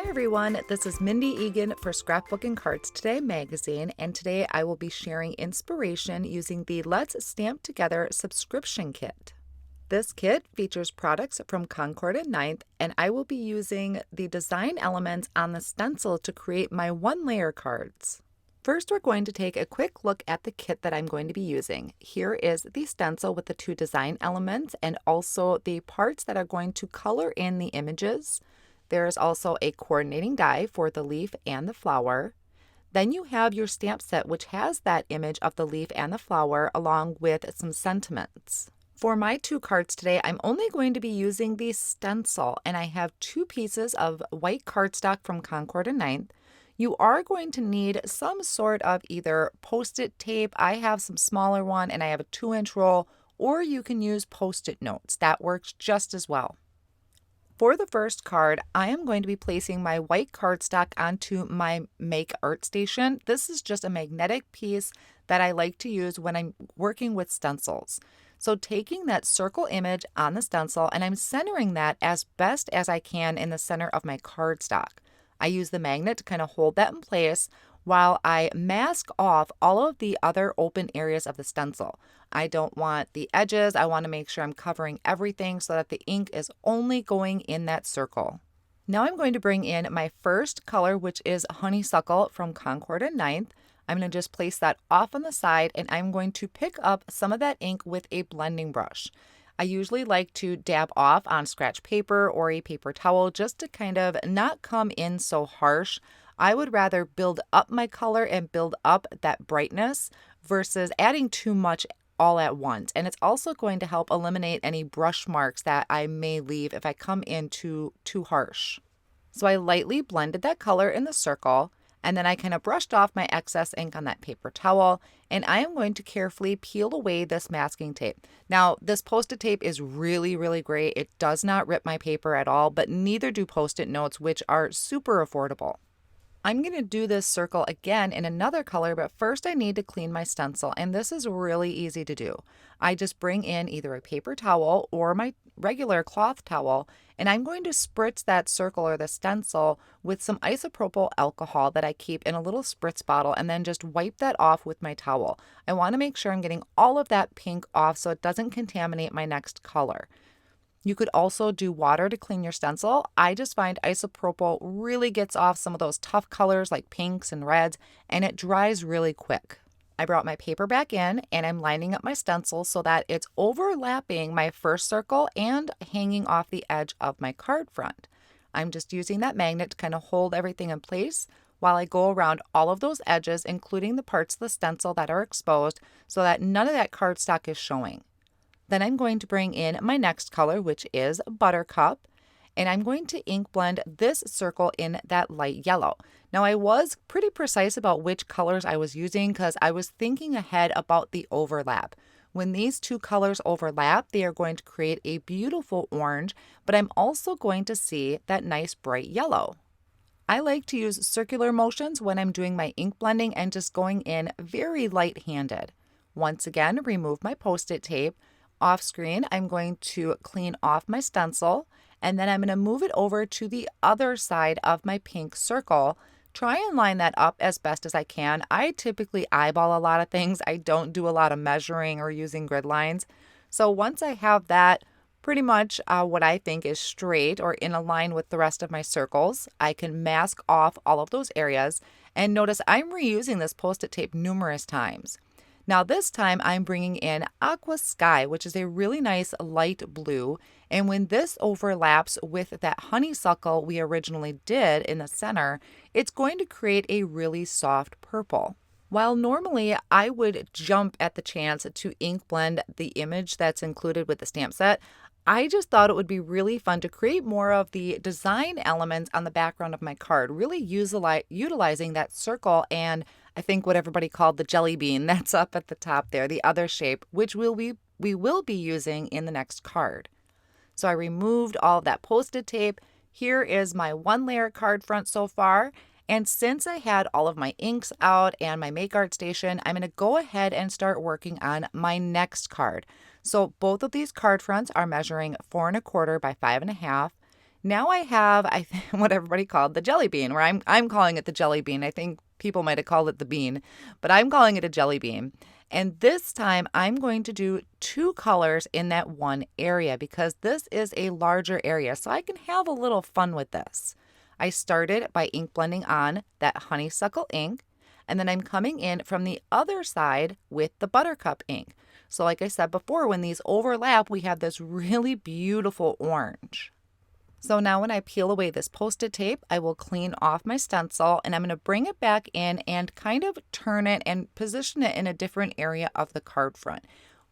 Hi everyone, this is Mindy Eggen for Scrapbooking Cards Today magazine, and today I will be sharing inspiration using the Let's Stamp Together subscription kit. This kit features products from Concord and Ninth, and I will be using the design elements on the stencil to create my one-layer cards. First, we're going to take a quick look at the kit that I'm going to be using. Here is the stencil with the two design elements and also the parts that are going to color in the images. There is also a coordinating die for the leaf and the flower. Then you have your stamp set, which has that image of the leaf and the flower along with some sentiments. For my two cards today, I'm only going to be using the stencil, and I have two pieces of white cardstock from Concord and Ninth. You are going to need some sort of either Post-it tape. I have some smaller one and I have a 2-inch roll, or you can use Post-it notes. That works just as well. For the first card, I am going to be placing my white cardstock onto my Make Art Station. This is just a magnetic piece that I like to use when I'm working with stencils. So taking that circle image on the stencil, and I'm centering that as best as I can in the center of my cardstock. I use the magnet to kind of hold that in place while I mask off all of the other open areas of the stencil. I don't want the edges. I want to make sure I'm covering everything so that the ink is only going in that circle. Now I'm going to bring in my first color, which is Honeysuckle from Concord and Ninth. I'm going to just place that off on the side, and I'm going to pick up some of that ink with a blending brush. I usually like to dab off on scratch paper or a paper towel just to kind of not come in so harsh. I would rather build up my color and build up that brightness versus adding too much all at once. And it's also going to help eliminate any brush marks that I may leave if I come in too harsh. So I lightly blended that color in the circle, and then I kind of brushed off my excess ink on that paper towel, and I am going to carefully peel away this masking tape. Now, this Post-it tape is really, really great. It does not rip my paper at all, but neither do Post-it notes, which are super affordable. I'm going to do this circle again in another color, but first I need to clean my stencil, and this is really easy to do. I just bring in either a paper towel or my regular cloth towel, and I'm going to spritz that circle or the stencil with some isopropyl alcohol that I keep in a little spritz bottle, and then just wipe that off with my towel. I want to make sure I'm getting all of that pink off so it doesn't contaminate my next color. You could also do water to clean your stencil. I just find isopropyl really gets off some of those tough colors like pinks and reds, and it dries really quick. I brought my paper back in, and I'm lining up my stencil so that it's overlapping my first circle and hanging off the edge of my card front. I'm just using that magnet to kind of hold everything in place while I go around all of those edges, including the parts of the stencil that are exposed, so that none of that cardstock is showing. Then I'm going to bring in my next color, which is Buttercup, and I'm going to ink blend this circle in that light yellow. Now, I was pretty precise about which colors I was using because I was thinking ahead about the overlap. When these two colors overlap, they are going to create a beautiful orange, but I'm also going to see that nice bright yellow. I like to use circular motions when I'm doing my ink blending and just going in very light-handed. Once again, remove my Post-it tape. Off screen, I'm going to clean off my stencil, and then I'm going to move it over to the other side of my pink circle. Try and line that up as best as I can. I typically eyeball a lot of things. I don't do a lot of measuring or using grid lines. So once I have that pretty much what I think is straight or in a line with the rest of my circles, I can mask off all of those areas. And notice I'm reusing this Post-it tape numerous times. Now this time I'm bringing in Aqua Sky, which is a really nice light blue. And when this overlaps with that honeysuckle we originally did in the center, it's going to create a really soft purple. While normally I would jump at the chance to ink blend the image that's included with the stamp set, I just thought it would be really fun to create more of the design elements on the background of my card, really utilizing that circle and I think what everybody called the jelly bean that's up at the top there, the other shape, which we will be using in the next card. So I removed all of that Post-it tape. Here is my one-layer card front so far. And since I had all of my inks out and my Make Art Station, I'm going to go ahead and start working on my next card. So both of these card fronts are measuring 4 1/4 by 5 1/2. Now I have, I think, what everybody called the jelly bean, or I'm calling it the jelly bean. I think people might have called it the bean, but I'm calling it a jelly bean. And this time I'm going to do 2 colors in that one area because this is a larger area, so I can have a little fun with this. I started by ink blending on that honeysuckle ink, and then I'm coming in from the other side with the buttercup ink. So like I said before, when these overlap, we have this really beautiful orange. So now when I peel away this Post-it tape, I will clean off my stencil and I'm going to bring it back in and kind of turn it and position it in a different area of the card front.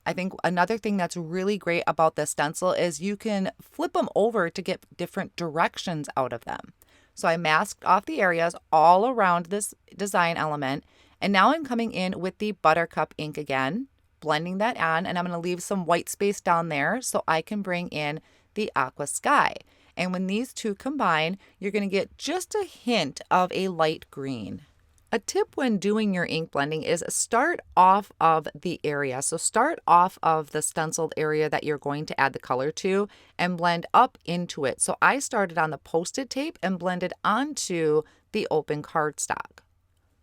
I think another thing that's really great about this stencil is you can flip them over to get different directions out of them. So I masked off the areas all around this design element, and now I'm coming in with the buttercup ink again, blending that on, and I'm going to leave some white space down there so I can bring in the aqua sky. And when these two combine, you're going to get just a hint of a light green. A tip when doing your ink blending is start off of the area. So start off of the stenciled area that you're going to add the color to and blend up into it. So I started on the Post-it tape and blended onto the open cardstock.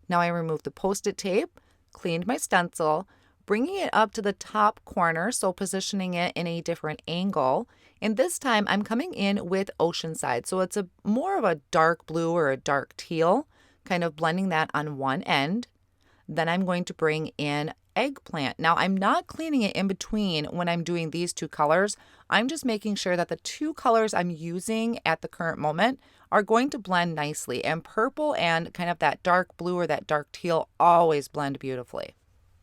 Now I removed the Post-it tape, cleaned my stencil, bringing it up to the top corner, so positioning it in a different angle. And this time I'm coming in with Oceanside. So it's more of a dark blue or a dark teal, kind of blending that on one end. Then I'm going to bring in Eggplant. Now I'm not cleaning it in between when I'm doing these 2 colors. I'm just making sure that the 2 colors I'm using at the current moment are going to blend nicely. And purple and kind of that dark blue or that dark teal always blend beautifully.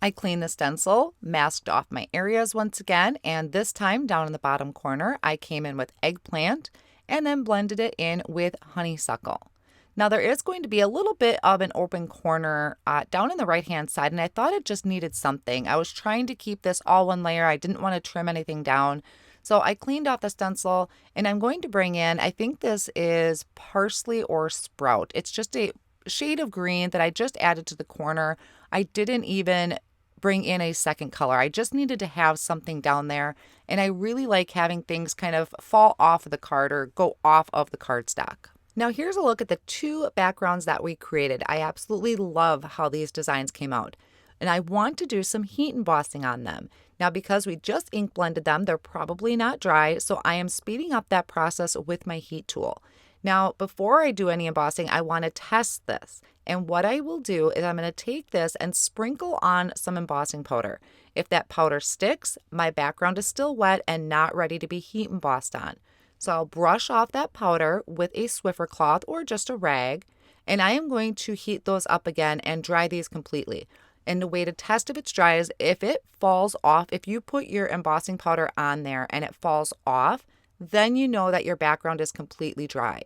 I cleaned the stencil, masked off my areas once again, and this time down in the bottom corner, I came in with Eggplant and then blended it in with Honeysuckle. Now there is going to be a little bit of an open corner down in the right-hand side, and I thought it just needed something. I was trying to keep this all one layer. I didn't want to trim anything down. So I cleaned off the stencil, and I'm going to bring in, I think this is parsley or sprout. It's just a shade of green that I just added to the corner. I didn't even bring in a second color. I just needed to have something down there, and I really like having things kind of fall off of the card or go off of the cardstock. Now here's a look at the 2 backgrounds that we created. I absolutely love how these designs came out, and I want to do some heat embossing on them. Now because we just ink blended them, they're probably not dry, so I am speeding up that process with my heat tool. Now, before I do any embossing, I want to test this. And what I will do is I'm going to take this and sprinkle on some embossing powder. If that powder sticks, my background is still wet and not ready to be heat embossed on. So I'll brush off that powder with a Swiffer cloth or just a rag, and I am going to heat those up again and dry these completely. And the way to test if it's dry is if it falls off, if you put your embossing powder on there and it falls off, then you know that your background is completely dry.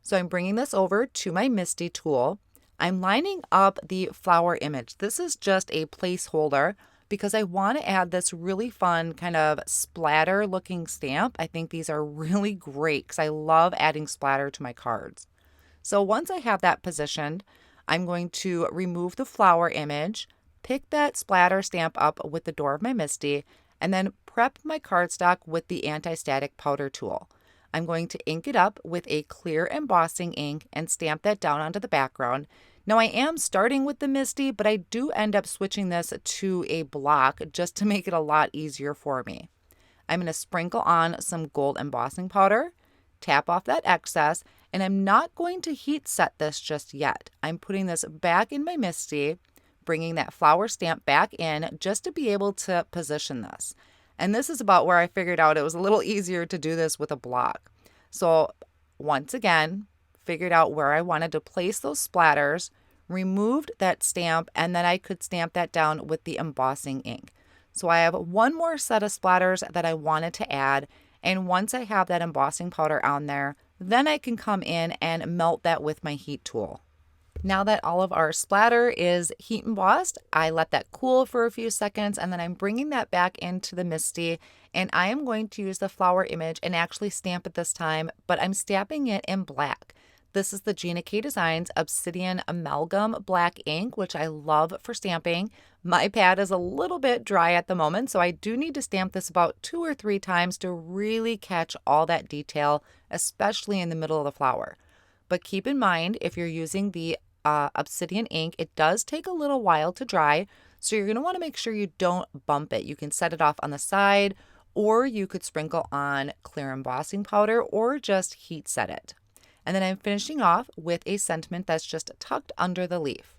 So I'm bringing this over to my Misty tool. I'm lining up the flower image. This is just a placeholder because I want to add this really fun kind of splatter looking stamp. I think these are really great because I love adding splatter to my cards. So once I have that positioned, I'm going to remove the flower image, pick that splatter stamp up with the door of my Misty, and then prep my cardstock with the anti-static powder tool. I'm going to ink it up with a clear embossing ink and stamp that down onto the background. Now I am starting with the Misty, but I do end up switching this to a block just to make it a lot easier for me. I'm going to sprinkle on some gold embossing powder, tap off that excess, and I'm not going to heat set this just yet. I'm putting this back in my Misty, bringing that flower stamp back in just to be able to position this. And this is about where I figured out it was a little easier to do this with a block. So once again, figured out where I wanted to place those splatters, removed that stamp, and then I could stamp that down with the embossing ink. So I have one more set of splatters that I wanted to add. And once I have that embossing powder on there, then I can come in and melt that with my heat tool. Now that all of our splatter is heat embossed, I let that cool for a few seconds, and then I'm bringing that back into the Misty, and I am going to use the flower image and actually stamp it this time, but I'm stamping it in black. This is the Gina K Designs Obsidian Amalgam Black ink, which I love for stamping, My pad is a little bit dry at the moment, so I do need to stamp this about 2 or 3 times to really catch all that detail, especially in the middle of the flower. But keep in mind, if you're using the obsidian ink, it does take a little while to dry, so you're going to want to make sure you don't bump it. You can set it off on the side, or you could sprinkle on clear embossing powder or just heat set it. And then I'm finishing off with a sentiment that's just tucked under the leaf.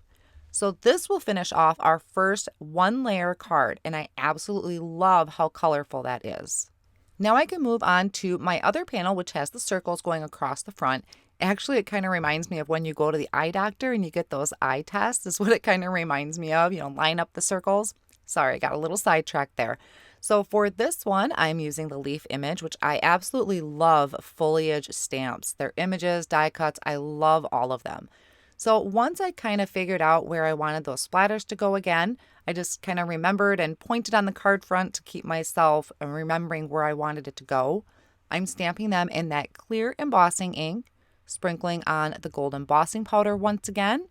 So this will finish off our first 1-layer card, and I absolutely love how colorful that is. Now I can move on to my other panel, which has the circles going across the front. Actually, it kind of reminds me of when you go to the eye doctor and you get those eye tests, is what it kind of reminds me of, line up the circles. Sorry, I got a little sidetracked there. So for this one, I'm using the leaf image, which I absolutely love foliage stamps. Their images, die cuts, I love all of them. So once I kind of figured out where I wanted those splatters to go again, I just kind of remembered and pointed on the card front to keep myself remembering where I wanted it to go. I'm stamping them in that clear embossing ink, sprinkling on the gold embossing powder once again.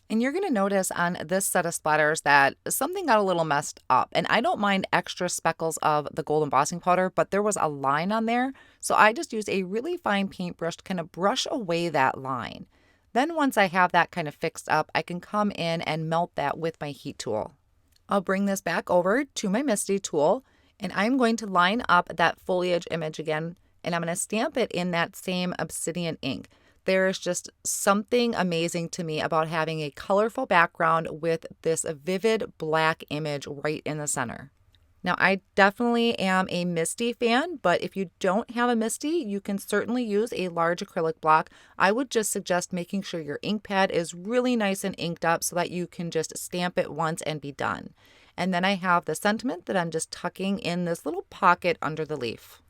And you're going to notice on this set of splatters that something got a little messed up. And I don't mind extra speckles of the gold embossing powder, but there was a line on there. So I just used a really fine paintbrush to kind of brush away that line. Then once I have that kind of fixed up, I can come in and melt that with my heat tool. I'll bring this back over to my Misty tool, and I'm going to line up that foliage image again, and I'm going to stamp it in that same obsidian ink. There's just something amazing to me about having a colorful background with this vivid black image right in the center. Now, I definitely am a Misty fan, but if you don't have a Misty, you can certainly use a large acrylic block. I would just suggest making sure your ink pad is really nice and inked up so that you can just stamp it once and be done. And then I have the sentiment that I'm just tucking in this little pocket under the leaf.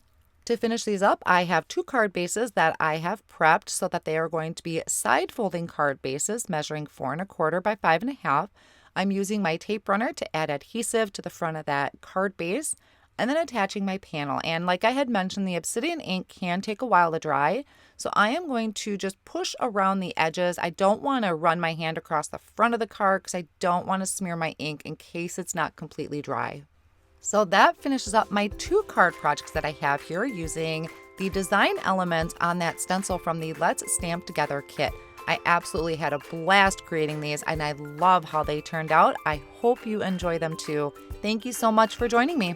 To finish these up, I have 2 card bases that I have prepped so that they are going to be side folding card bases measuring 4 1/4 by 5 1/2. I'm using my tape runner to add adhesive to the front of that card base and then attaching my panel. And like I had mentioned, the obsidian ink can take a while to dry. So I am going to just push around the edges. I don't want to run my hand across the front of the card because I don't want to smear my ink in case it's not completely dry. So that finishes up my 2 card projects that I have here using the design elements on that stencil from the Let's Stamp Together kit. I absolutely had a blast creating these and I love how they turned out. I hope you enjoy them too. Thank you so much for joining me.